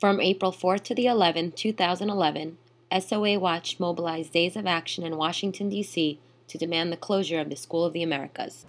From April 4th to the 11th, 2011, SOA Watch mobilized days of action in Washington, D.C. to demand the closure of the School of the Americas.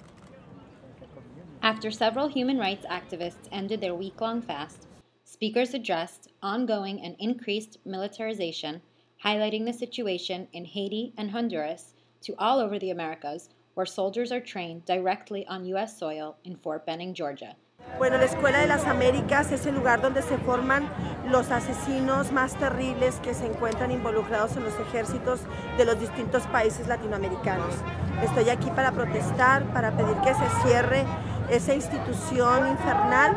After several human rights activists ended their week-long fast, speakers addressed ongoing and increased militarization, highlighting the situation in Haiti and Honduras to all over the Americas, where soldiers are trained directly on U.S. soil in Fort Benning, Georgia. Bueno, la Escuela de las Américas es el lugar donde se forman los asesinos más terribles que se encuentran involucrados en los ejércitos de los distintos países latinoamericanos. Estoy aquí para protestar, para pedir que se cierre esa institución infernal,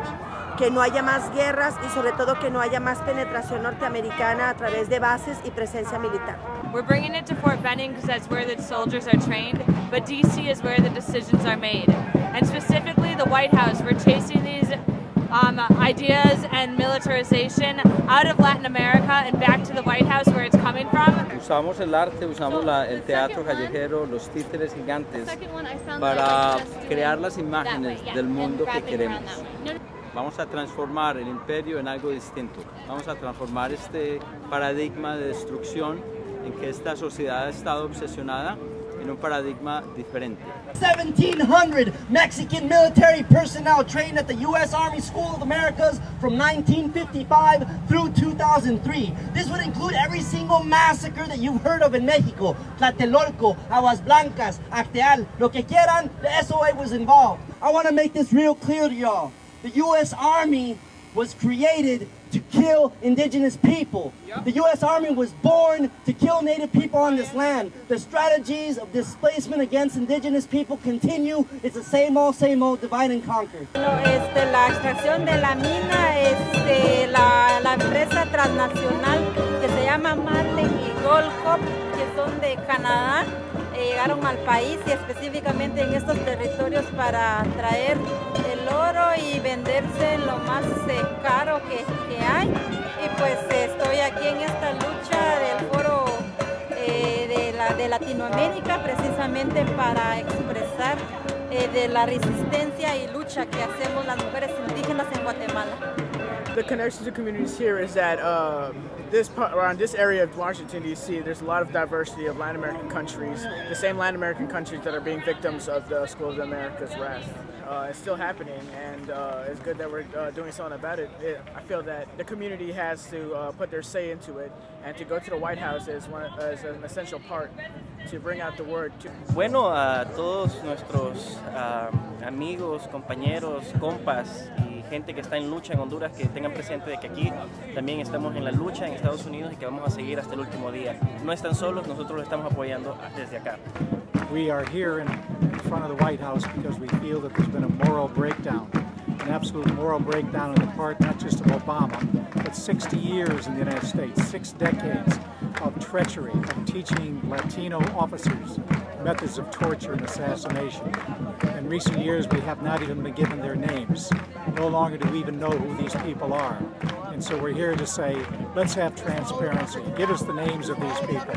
que no haya más guerras y sobre todo que no haya más penetración norteamericana a través de bases y presencia militar. We're bringing it to Fort Benning because that's where the soldiers are trained, but DC is where the decisions are made. And specifically the White House, we're chasing these ideas and militarization out of Latin America and back to the White House where it's coming from. Usamos el arte, usamos el teatro callejero, los títeres gigantes para crear las imágenes del mundo que queremos. Vamos a transformar el imperio en algo distinto. Vamos a transformar este paradigma de destrucción en que esta sociedad ha estado obsesionada en un paradigma diferente. 1,700 Mexican military personnel trained at the U.S. Army School of Americas from 1955 through 2003. This would include every single massacre that you've heard of in Mexico. Tlatelolco, Aguas Blancas, Acteal, lo que quieran, the SOA was involved. I want to make this real clear to y'all. The U.S. Army was created to kill indigenous people. The U.S. Army was born to kill Native people on this land. The strategies of displacement against indigenous people continue. It's the same old, divide and conquer. La extracción de la mina es la empresa transnacional que se llama Marlin y Gold Corp, que son de Canadá. Llegaron al país y específicamente en estos territorios para traer el oro y venderse lo más caro que hay. Y pues estoy aquí en esta lucha del foro de Latinoamérica precisamente para expresar de la resistencia y lucha que hacemos las mujeres indígenas en Guatemala. The connection to communities here is that around this area of Washington, D.C., there's a lot of diversity of Latin American countries, the same Latin American countries that are being victims of the School of the Americas wrath. It's still happening, and it's good that we're doing something about it. I feel that the community has to put their say into it, and to go to the White House is an essential part to bring out the word. Bueno, a todos nuestros amigos, compañeros, compas y gente que está en lucha en Honduras, que tengan presente de que aquí también estamos en la lucha en Estados Unidos y que vamos a seguir hasta el último día. No están solos, nosotros los estamos apoyando desde acá. We are here in front of the White House because we feel that there's been a moral breakdown, an absolute moral breakdown on the part not just of Obama, but 60 years in the United States, 6 decades of treachery, of teaching Latino officers methods of torture and assassination. In recent years, we have not even been given their names. No longer do we even know who these people are. And so we're here to say, let's have transparency. Give us the names of these people.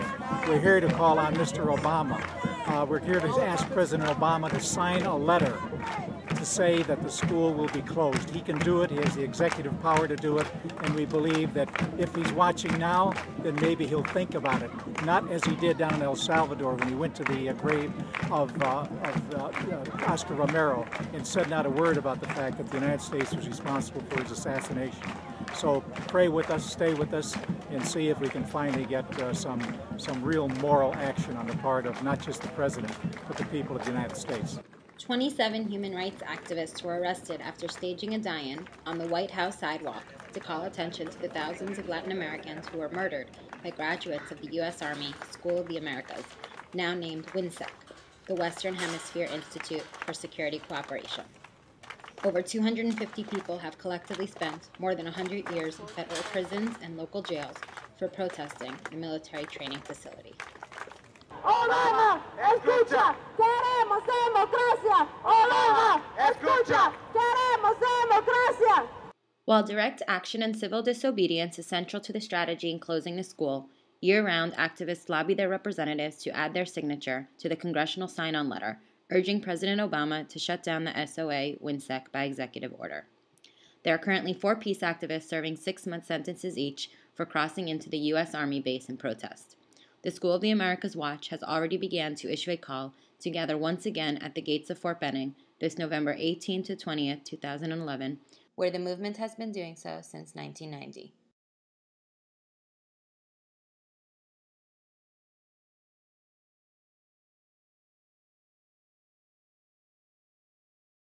We're here to call on Mr. Obama. We're here to ask President Obama to sign a letter to say that the school will be closed. He can do it. He has the executive power to do it. And we believe that if he's watching now, then maybe he'll think about it. Not as he did down in El Salvador when he went to the grave of Oscar Romero and said not a word about the fact that the United States was responsible for his assassination. So pray with us, stay with us, and see if we can finally get some real moral action on the part of not just the President, but the people of the United States. 27 human rights activists were arrested after staging a die-in on the White House sidewalk to call attention to the thousands of Latin Americans who were murdered by graduates of the U.S. Army School of the Americas, now named WHINSEC, the Western Hemisphere Institute for Security Cooperation. Over 250 people have collectively spent more than 100 years in federal prisons and local jails for protesting the military training facility. Obama, escucha, queremos democracia. Obama, escucha, queremos democracia. While direct action and civil disobedience is central to the strategy in closing the school, year-round activists lobby their representatives to add their signature to the congressional sign-on letter, urging President Obama to shut down the SOA WHINSEC by executive order. There are currently 4 peace activists serving 6-month sentences each for crossing into the U.S. Army base in protest. The School of the Americas Watch has already begun to issue a call to gather once again at the gates of Fort Benning this November 18 to 20th, 2011, where the movement has been doing so since 1990.